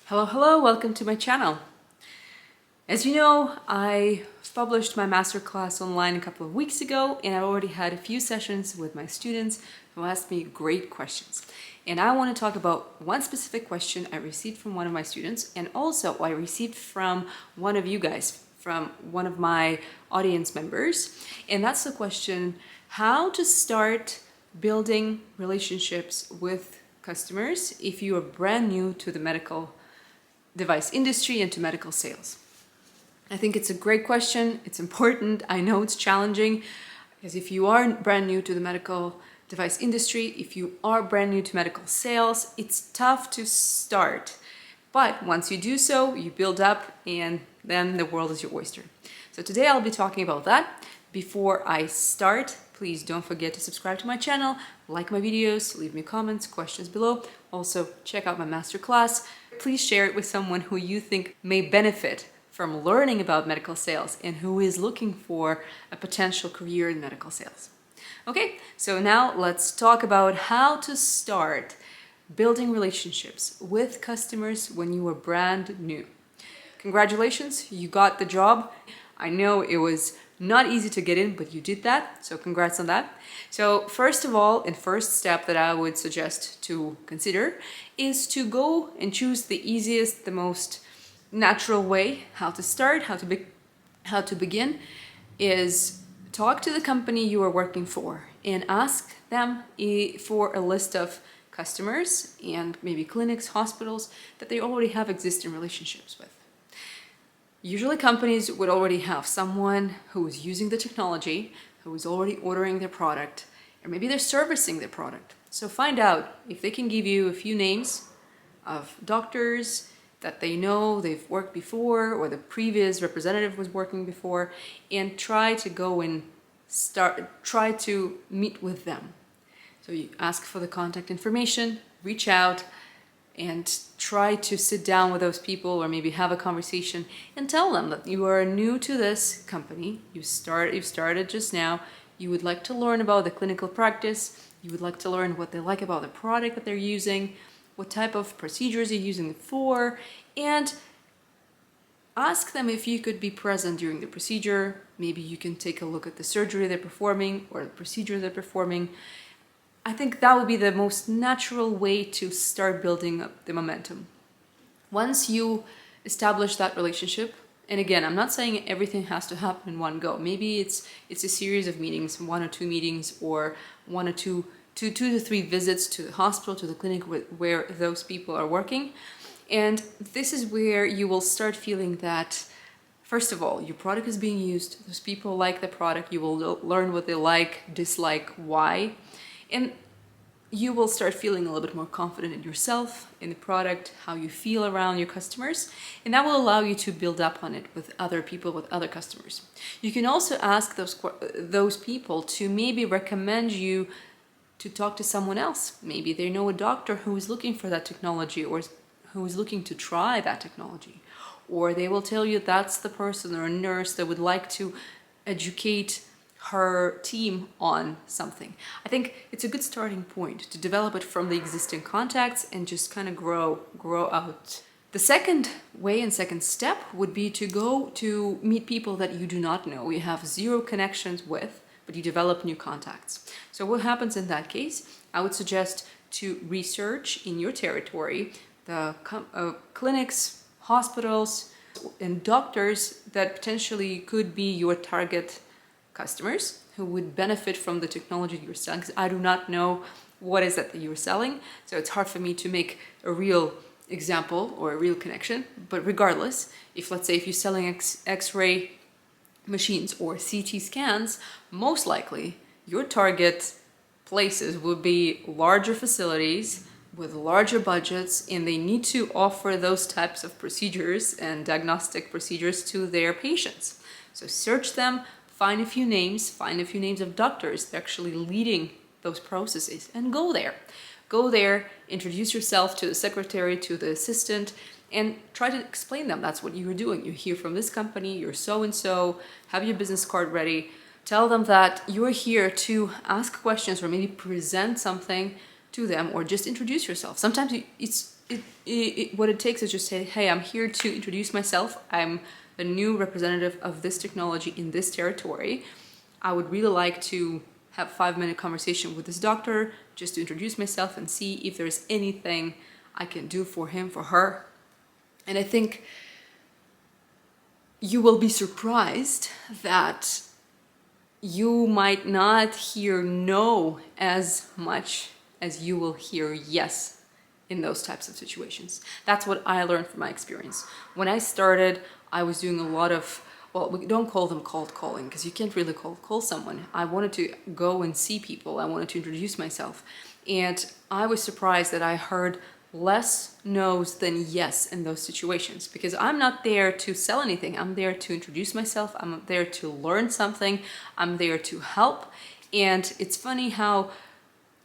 Hello, welcome to my channel. As you know, I published my masterclass online a couple of weeks ago, and I already had a few sessions with my students who asked me great questions. And I want to talk about one specific question I received from one of my students, and also I received from one of you guys, from one of my audience members. And that's the question, how to start building relationships with customers if you are brand new to the medical device industry and to medical sales. I think it's a great question. It's important. I know it's challenging because if you are brand new to the medical device industry, if you are brand new to medical sales, it's tough to start. But once you do so, you build up and then the world is your oyster. So today I'll be talking about that. Before I start, please don't forget to subscribe to my channel, like my videos, leave me comments, questions below. Also, check out my masterclass. Please share it with someone who you think may benefit from learning about medical sales and who is looking for a potential career in medical sales. Okay, so now let's talk about how to start building relationships with customers when you are brand new. Congratulations, you got the job. I know it was not easy to get in, but you did that, so congrats on that. So first of all, and first step that I would suggest to consider is to go and choose the easiest, the most natural way how to start, how to begin, is talk to the company you are working for and ask them for a list of customers and maybe clinics, hospitals that they already have existing relationships with. Usually companies would already have someone who is using the technology, who is already ordering their product, or maybe they're servicing their product. So find out if they can give you a few names of doctors that they know they've worked before or the previous representative was working before, and try to go and try to meet with them. So you ask for the contact information, reach out, and try to sit down with those people or maybe have a conversation and tell them that you are new to this company, you've started just now, you would like to learn about the clinical practice, you would like to learn what they like about the product that they're using, what type of procedures you're using it for, and ask them if you could be present during the procedure. Maybe you can take a look at the surgery they're performing or the procedure they're performing. I think that would be the most natural way to start building up the momentum. Once you establish that relationship, and again, I'm not saying everything has to happen in one go. Maybe it's a series of meetings, 1 or 2 meetings, or 1 or 2 to 3 visits to the hospital, to the clinic where those people are working. And this is where you will start feeling that, first of all, your product is being used, those people like the product, you will learn what they like, dislike, why. And you will start feeling a little bit more confident in yourself, in the product, how you feel around your customers, and that will allow you to build up on it with other people, with other customers. You can also ask those people to maybe recommend you to talk to someone else. Maybe they know a doctor who is looking for that technology or who is looking to try that technology. Or they will tell you that's the person or a nurse that would like to educate her team on something. I think it's a good starting point to develop it from the existing contacts and just kind of grow out. The second way and second step would be to go to meet people that you do not know, you have 0 connections with, but you develop new contacts. So what happens in that case? I would suggest to research in your territory the clinics, hospitals, and doctors that potentially could be your target customers who would benefit from the technology you're selling, because I do not know what is it that you're selling, so it's hard for me to make a real example or a real connection. But regardless, if let's say if you're selling X-ray machines or CT scans, most likely your target places will be larger facilities with larger budgets, and they need to offer those types of procedures and diagnostic procedures to their patients. So search them, find a few names of doctors actually leading those processes, and go there. Go there, introduce yourself to the secretary, to the assistant, and try to explain them that's what you are doing. You're here from this company, you're so-and-so, have your business card ready. Tell them that you're here to ask questions or maybe present something to them, or just introduce yourself. Sometimes it's what it takes is just say, hey, I'm here to introduce myself. I'm the new representative of this technology in this territory. I would really like to have a 5-minute conversation with this doctor just to introduce myself and see if there's anything I can do for him, for her. And I think you will be surprised that you might not hear no as much as you will hear yes in those types of situations. That's what I learned from my experience. When I started, I was doing a lot of, well, we don't call them cold calling because you can't really cold call someone. I wanted to go and see people. I wanted to introduce myself. And I was surprised that I heard less no's than yes in those situations, because I'm not there to sell anything. I'm there to introduce myself. I'm there to learn something. I'm there to help. And it's funny how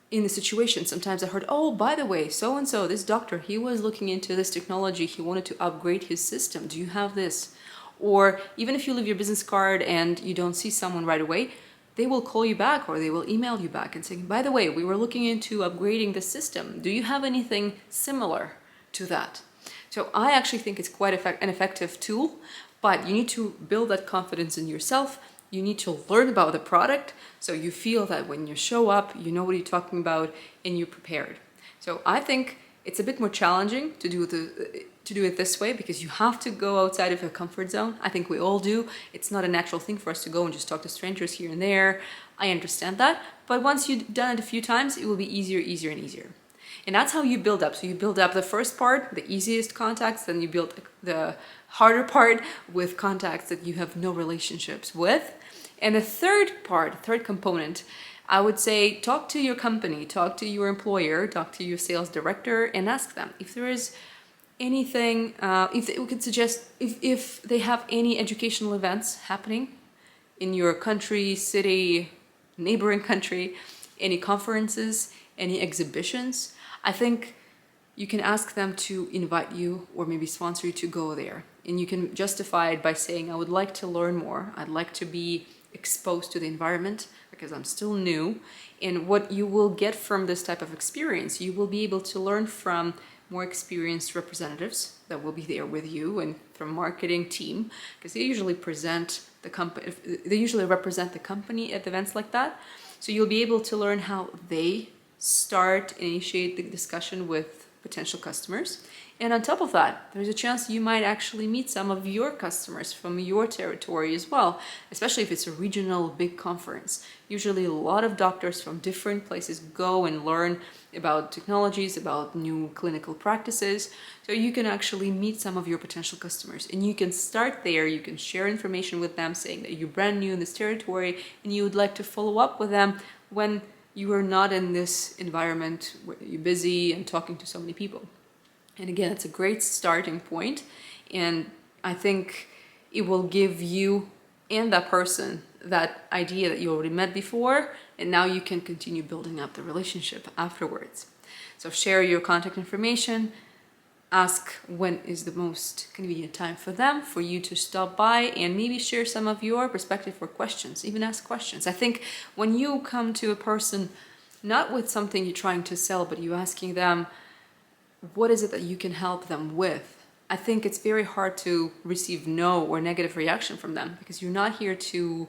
in the situation, sometimes I heard, oh, by the way, so-and-so, this doctor, he was looking into this technology. He wanted to upgrade his system. Do you have this? Or even if you leave your business card and you don't see someone right away, they will call you back or they will email you back and say, by the way, we were looking into upgrading the system. Do you have anything similar to that? So I actually think it's quite an effective tool, but you need to build that confidence in yourself. You need to learn about the product so you feel that when you show up, you know what you're talking about and you're prepared. So I think it's a bit more challenging to do it this way because you have to go outside of your comfort zone. I think we all do. It's not a natural thing for us to go and just talk to strangers here and there. I understand that. But once you've done it a few times, it will be easier and easier. And that's how you build up. So you build up the first part, the easiest contacts, then you build the harder part with contacts that you have no relationships with. And the third part, third component, I would say talk to your company, talk to your employer, talk to your sales director and ask them if there is anything, if we could suggest, if they have any educational events happening in your country, city, neighboring country, any conferences, any exhibitions. I think you can ask them to invite you or maybe sponsor you to go there. And you can justify it by saying, I would like to learn more. I'd like to be exposed to the environment because I'm still new. And what you will get from this type of experience, you will be able to learn from more experienced representatives that will be there with you and from marketing team, because they usually present the company, they usually represent the company at events like that. So you'll be able to learn how they start and initiate the discussion with potential customers. And on top of that, there's a chance you might actually meet some of your customers from your territory as well, especially if it's a regional big conference. Usually a lot of doctors from different places go and learn about technologies, about new clinical practices. So you can actually meet some of your potential customers and you can start there. You can share information with them saying that you're brand new in this territory and you would like to follow up with them when you are not in this environment where you're busy and talking to so many people. And again, it's a great starting point, and I think it will give you and that person that idea that you already met before, and now you can continue building up the relationship afterwards. So share your contact information, ask when is the most convenient time for them, for you to stop by, and maybe share some of your perspective or questions, even ask questions. I think when you come to a person, not with something you're trying to sell, but you're asking them, what is it that you can help them with? I think it's very hard to receive no or negative reaction from them because you're not here to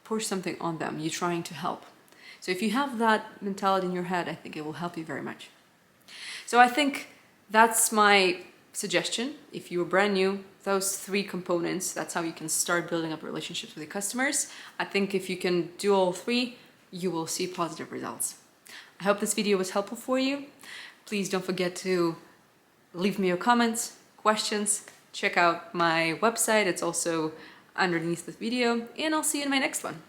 push something on them. You're trying to help. So if you have that mentality in your head, I think it will help you very much. So I think that's my suggestion. If you're brand new, those 3 components, that's how you can start building up relationships with your customers. I think if you can do all 3, you will see positive results. I hope this video was helpful for you. Please don't forget to leave me your comments, questions, check out my website. It's also underneath this video, and I'll see you in my next one.